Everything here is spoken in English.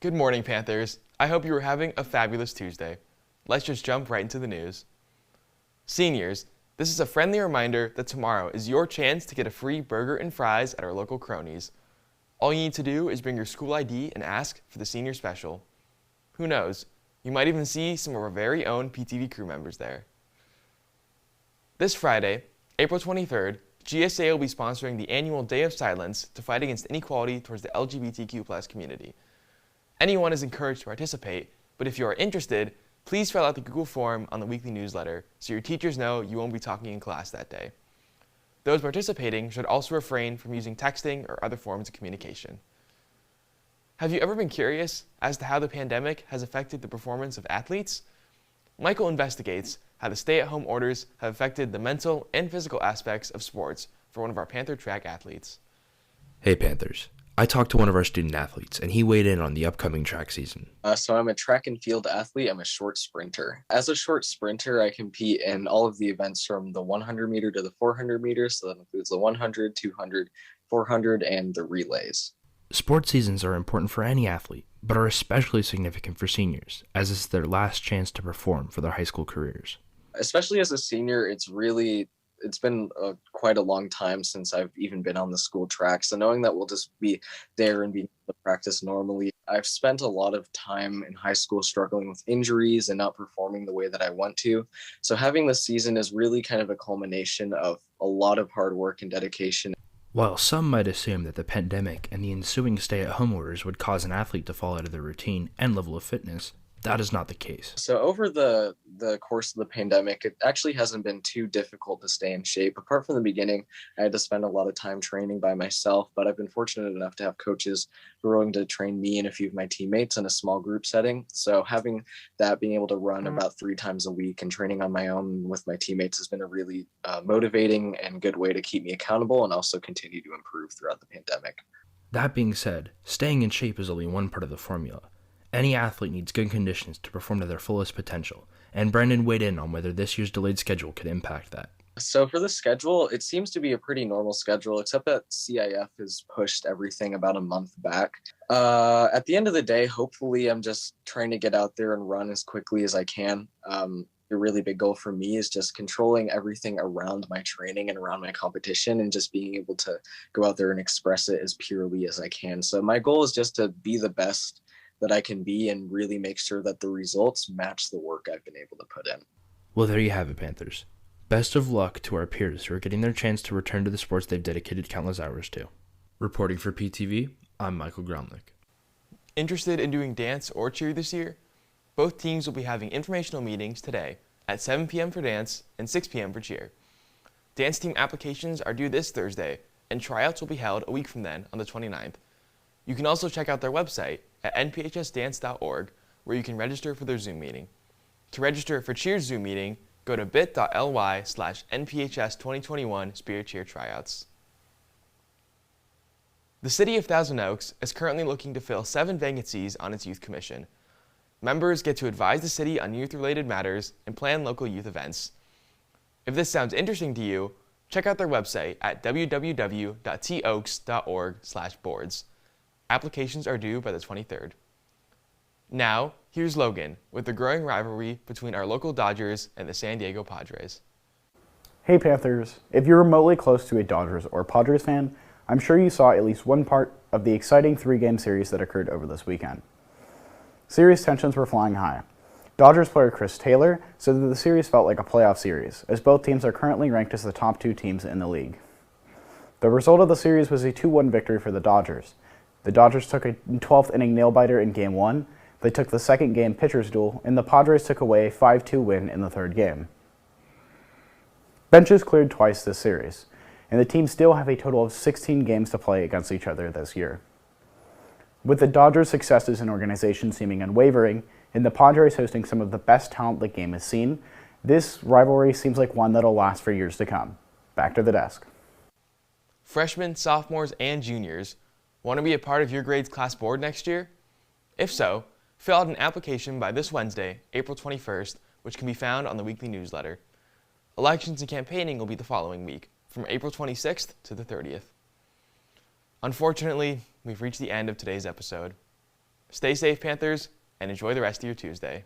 Good morning, Panthers. I hope you are having a fabulous Tuesday. Let's just jump right into the news. Seniors, this is a friendly reminder that tomorrow is your chance to get a free burger and fries at our local Cronies. All you need to do is bring your school ID and ask for the senior special. Who knows, you might even see some of our very own PTV crew members there. This Friday, April 23rd, GSA will be sponsoring the annual Day of Silence to fight against inequality towards the LGBTQ+ community. Anyone is encouraged to participate, but if you are interested, please fill out the Google form on the weekly newsletter so your teachers know you won't be talking in class that day. Those participating should also refrain from using texting or other forms of communication. Have you ever been curious as to how the pandemic has affected the performance of athletes? Michael investigates how the stay-at-home orders have affected the mental and physical aspects of sports for one of our Panther track athletes. Hey Panthers, I talked to one of our student athletes and he weighed in on the upcoming track season. So I'm a track and field athlete. I'm a short sprinter. As a short sprinter, I compete in all of the events from the 100 meter to the 400 meters. So that includes the 100, 200, 400, and the relays. Sports seasons are important for any athlete, but are especially significant for seniors, as it's their last chance to perform for their high school careers. Especially as a senior, it's been quite a long time since I've even been on the school track. So knowing that we'll just be there and be able to practice normally, I've spent a lot of time in high school struggling with injuries and not performing the way that I want to. So having this season is really kind of a culmination of a lot of hard work and dedication. While some might assume that the pandemic and the ensuing stay-at-home orders would cause an athlete to fall out of their routine and level of fitness, that is not the case. So over the course of the pandemic, it actually hasn't been too difficult to stay in shape. Apart from the beginning, I had to spend a lot of time training by myself, but I've been fortunate enough to have coaches who are willing to train me and a few of my teammates in a small group setting. So having that, being able to run about 3 times a week and training on my own with my teammates has been a really motivating and good way to keep me accountable and also continue to improve throughout the pandemic. That being said, staying in shape is only one part of the formula. Any athlete needs good conditions to perform to their fullest potential, and Brandon weighed in on whether this year's delayed schedule could impact that. So for the schedule, it seems to be a pretty normal schedule, except that CIF has pushed everything about a month back. At the end of the day, hopefully I'm just trying to get out there and run as quickly as I can. A really big goal for me is just controlling everything around my training and around my competition and just being able to go out there and express it as purely as I can. So my goal is just to be the best that I can be and really make sure that the results match the work I've been able to put in. Well, there you have it, Panthers. Best of luck to our peers who are getting their chance to return to the sports they've dedicated countless hours to. Reporting for PTV, I'm Michael Gromlich. Interested in doing dance or cheer this year? Both teams will be having informational meetings today at 7 p.m. for dance and 6 p.m. for cheer. Dance team applications are due this Thursday, and tryouts will be held a week from then on the 29th. You can also check out their website at nphsdance.org, where you can register for their Zoom meeting. To register for Cheer's Zoom meeting, go to bit.ly/NPHS2021 Spirit Cheer Tryouts. The City of Thousand Oaks is currently looking to fill 7 vacancies on its Youth Commission. Members get to advise the city on youth-related matters and plan local youth events. If this sounds interesting to you, check out their website at www.toaks.org/boards. Applications are due by the 23rd. Now, here's Logan with the growing rivalry between our local Dodgers and the San Diego Padres. Hey Panthers, if you're remotely close to a Dodgers or Padres fan, I'm sure you saw at least one part of the exciting 3-game series that occurred over this weekend. Series tensions were flying high. Dodgers player Chris Taylor said that the series felt like a playoff series, as both teams are currently ranked as the top 2 teams in the league. The result of the series was a 2-1 victory for the Dodgers. The Dodgers took a 12th inning nail-biter in Game 1, they took the second game pitcher's duel, and the Padres took away a 5-2 win in the third game. Benches cleared twice this series, and the teams still have a total of 16 games to play against each other this year. With the Dodgers' success as an organization seeming unwavering, and the Padres hosting some of the best talent the game has seen, this rivalry seems like one that'll last for years to come. Back to the desk. Freshmen, sophomores, and juniors want to be a part of your grade's class board next year? If so, fill out an application by this Wednesday, April 21st, which can be found on the weekly newsletter. Elections and campaigning will be the following week, from April 26th to the 30th. Unfortunately, we've reached the end of today's episode. Stay safe, Panthers, and enjoy the rest of your Tuesday.